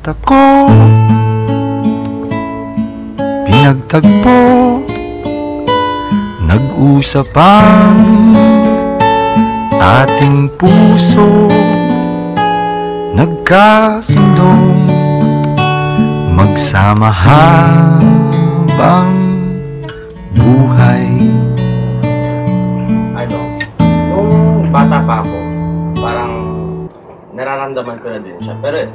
ako pinagtagpo, nag-usap ang ating puso, nagkasundong magsama habang buhay. Nung bata pa ako, parang nararamdaman ko na din siya. Pero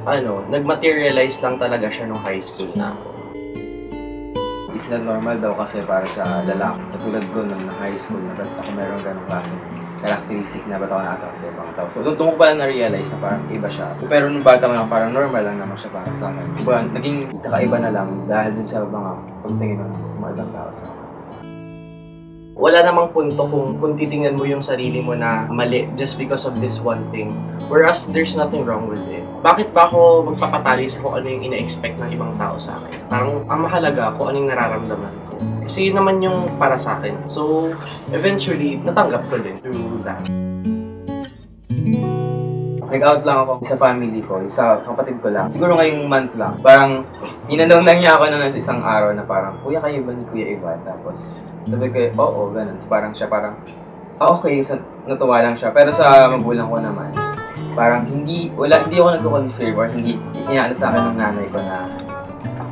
nag-materialize lang talaga siya nung high school na ako. Is not normal daw kasi para sa lalaki. Katulad ko nung high school na ba't ako meron ganong klase characteristic na ba't ako nakatawa sa ibang tao. So doon ko pala na-realize na parang iba siya. Pero nung bata mo lang parang normal lang naman siya para sa akin. Diba, naging kakaiba na lang dahil dun sa mga pagtingin ng mga ibang tao sa akin. Wala namang punto kung titingnan mo yung sarili mo na mali just because of this one thing. Whereas there's nothing wrong with it. Bakit pa ako magpapatali sa kung ano yung ina-expect ng ibang tao sa akin? Parang ang mahalaga kung ano yung nararamdaman ko. Kasi yun naman yung para sa akin. So, eventually, natanggap ko din through that. Nag-out lang ako sa family ko, sa kapatid ko lang. Siguro ngayong month lang. Parang, inanong lang niya ako na isang araw na parang, Kuya, kayo ba ni Kuya Ivan? Tapos, sabi ko, oo, ganun. So, parang siya parang, okay, natuwa lang siya. Pero sa magulang ko naman, parang hindi ako nagko-confirm or hindi inaano sa akin ng nanay ko na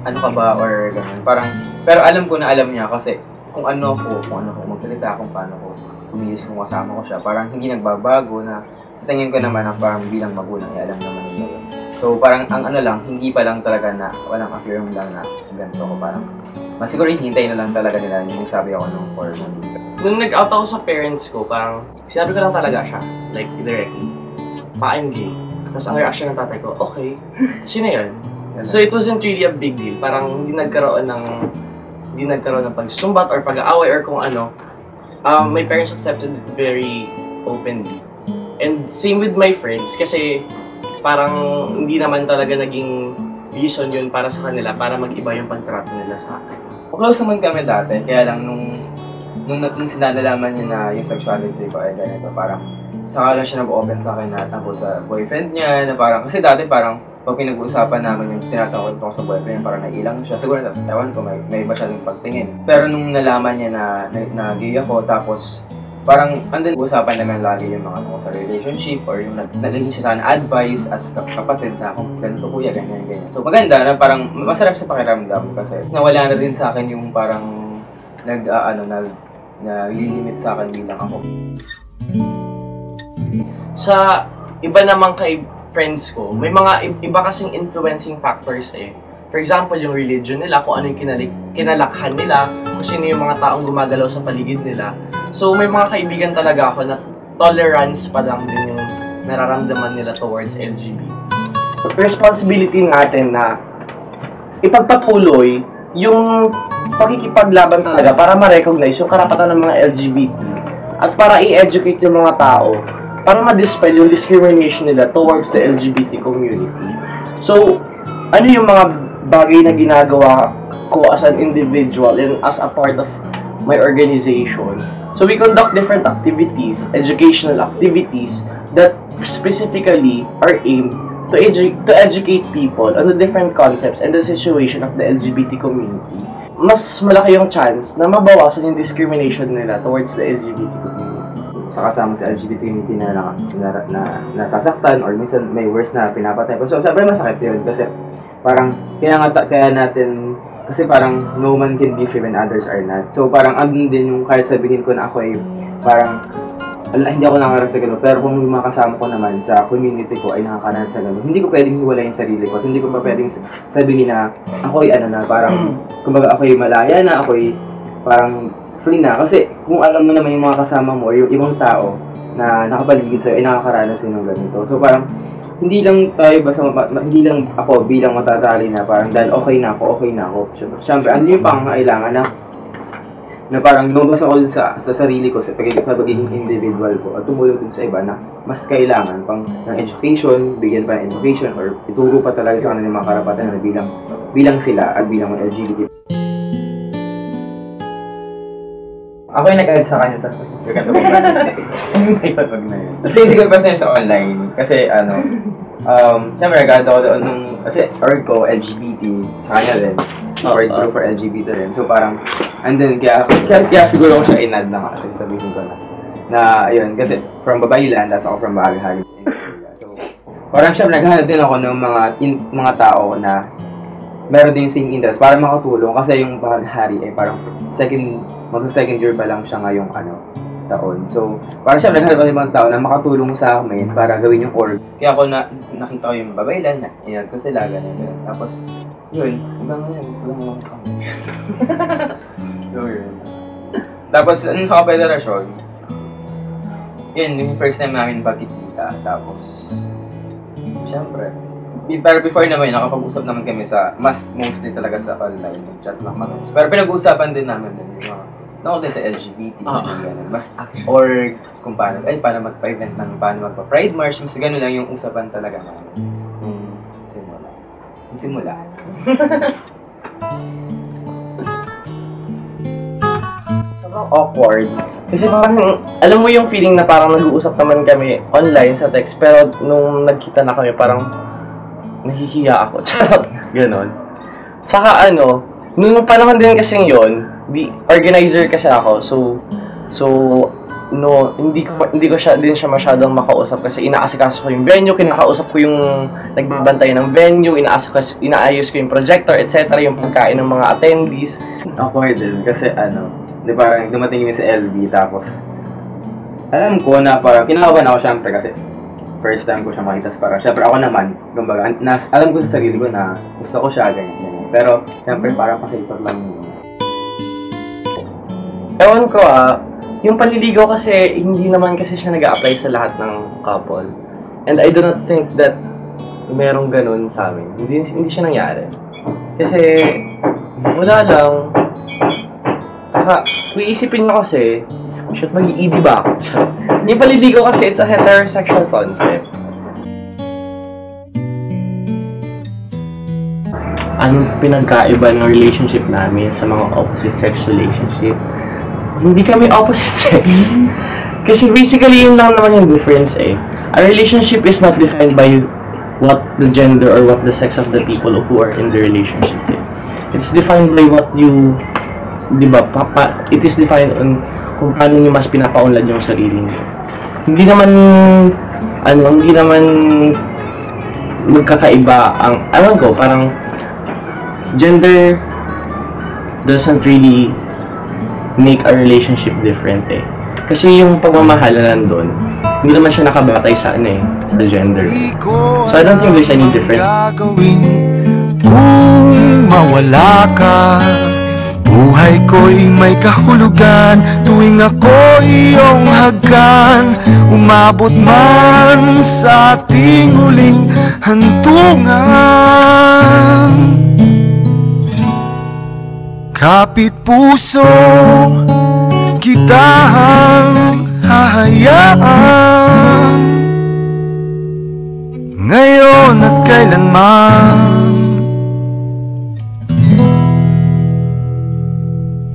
ano ka ba or ganun. Parang, pero alam ko na alam niya kasi kung ano ko magsalita, kung paano ko kumilos kung kasama ko siya. Parang hindi nagbabago na sa tingin ko naman na parang bilang magulang, alam naman nila yun. So parang ang ano lang, hindi pa lang talaga na walang affirm lang na ganito ko. Parang mas siguro hintay na lang talaga nila yung sabi ako nung 4 months. Nung nag-out ako sa parents ko, parang sinabi ko lang talaga siya, like directly, I'm gay. Tapos ang reaction ng tatay ko, okay, sino yun? So it wasn't really a big deal. Parang hindi nagkaroon ng pagsumbat or pag-aaway or kung ano. My parents accepted it very openly. And same with my friends kasi parang hindi naman talaga naging reason yun para sa kanila para mag-iba yung pagtrato nila sa akin. Close naman kami dati, kaya lang nung sinalalaman niya na yung sexuality ko ay ganito, parang saka lang siya nag-open sa akin na tungkol sa boyfriend niya, na parang, kasi dati parang pag pinag-uusapan namin yung tinatawag ko sa boyfriend, parang nailang siya. Siguro na, ewan ko, may iba siya ng pagtingin. Pero nung nalaman niya na gay ako, tapos parang andun usapan naman lagi yung mga tungkol sa relationship or yung naging siya sa akin advice as kapatid sa akong ganito kuya, ganyan. So maganda na parang masarap sa pakiramdam kasi nawala na din sa akin yung parang nag-limit sa akin bilang ako. Sa iba namang friends ko, may mga iba kasing influencing factors eh. For example, yung religion nila, kung ano yung kinalakhan nila, kung sino yung mga taong gumagalaw sa paligid nila. So may mga kaibigan talaga ako na tolerance pa lang din yung nararamdaman nila towards LGBT. Responsibility natin na ipagpatuloy yung pakikipaglaban talaga para ma-recognize yung karapatan ng mga LGBT at para i-educate yung mga tao para ma-dispel yung discrimination nila towards the LGBT community. So, ano yung mga bagay na ginagawa ko as an individual and as a part of my organization? So, we conduct different activities, educational activities that specifically are aimed to educate people on the different concepts and the situation of the LGBT community. Mas malaki yung chance na mabawasan yung discrimination nila towards the LGBT community. Sa kasama sa LGBT community na nasasaktan or minsan may worse na pinapatay. So, sobrang masakit yun kasi parang kaya natin kasi parang no man can be free when others are not. So, parang andun din yung kahit sabihin ko na ako ay parang hindi ako nakakaranas sa gano'n. Pero kung yung mga kasama ko naman sa community ko ay nakakaranas sa gano'n, hindi ko pwedeng hiwala yung sarili ko. Hindi ko pa pwedeng sabihin na ako ay parang kumbaga ako ay malaya na, ako ay parang free na. Kasi kung alam mo naman yung mga kasama mo or yung ibang tao na nakapaligid sa'yo ay nakakaranas din ng ganito. So parang hindi lang hindi lang ako bilang matatali na parang dahil okay na ako. Siyempre, ano yung pangangailangan na parang lumabas ako sa sarili ko sa pagiging individual ko at tumulong din sa iba na mas kailangan pang ng education, bigyan pa ng education or ituro pa talaga sa kanilang mga karapatan na bilang sila at bilang mga LGBT. Ako yung nag-add sa kanya sa Kasi hindi ko ipasin sa online. Kasi siyempre nag-add ako doon nung, kasi org ko, LGBT, sa kanya rin. Org group for LGBT rin. So parang, and then kaya siguro ko siya in-add na kasi sabihin ko na ayun, kasi from Babaylan, tapos ako from Baghari. So, parang siyempre naghahanap din ako ng mga tao na meron din yung same interest para makatulong kasi yung Baghari ay parang second year pa lang siya ngayong taon. So, parang siyempre naghahanap ako ng mga tao na makatulong sa amin para gawin yung org. Kaya ako nakita ko yung Babaylan, inad ko sila, ganun. Tapos, yun, hanggang ngayon, walang kami. So, yun. Tapos, sa federasyon, yun, yung first time namin pagkikita. Tapos, siyempre, pero before naman, nakapag-usap naman kami mostly talaga sa online, chat lang kami. Pero pinag-uusapan din namin yung mga, din sa LGBT, mas, or kung paano magpa-event ng, paano magpa-Pride March, mas gano'n lang yung usapan talaga namin. Simula. Sobrang awkward. Kasi parang, alam mo yung feeling na parang nag-uusap naman kami online sa text, pero nung nagkita na kami, parang nahihiya ako. Ganon. Saka nung panahon din kasing yun, organizer kasi ako, hindi ko siya masyadong makausap kasi inaasikaso ko yung venue, kinakausap ko yung nagbabantay ng venue, inaayos ko yung projector, etc., yung pagkain ng mga attendees. Awkward din kasi di parang dumating yung sa LB tapos alam ko na parang kinakabahan ako syempre kasi first time ko siya makita parang syempre ako naman kumbaga alam ko sa sarili ko na gusto ko siya ganyan. Pero syempre parang pakipot lang yun. Ewan ko yung panliligaw kasi hindi naman kasi siya nag-a-apply sa lahat ng couple. And I do not think that merong ganun sa amin. Hindi siya nangyari. Kasi wala lang. Saka, kung iisipin nyo kasi, shit, mag-ED ba ako? Yung paliligaw kasi, it's a heterosexual concept. Anong pinagkaiba ng relationship namin sa mga opposite sex relationship? Hindi kami opposite sex. Kasi basically, yun lang naman yung difference A relationship is not defined by what the gender or what the sex of the people who are in the relationship. It's defined by what you... Diba, it is defined on kung paano nyo mas pinapaunlad yung sarili nyo. Hindi naman magkakaiba ang, parang gender doesn't really make a relationship different Kasi yung pagmamahal na nandun, hindi naman siya nakabatay sa sa gender. So I don't think there's any difference. Kung mawala ka, buhay ko'y may kahulugan. Tuwing ako'y iyong hagkan, umabot man sa ating huling hantungan. Kapit puso kitang hahayaan, ngayon at kailanman.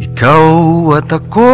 Ikaw at ako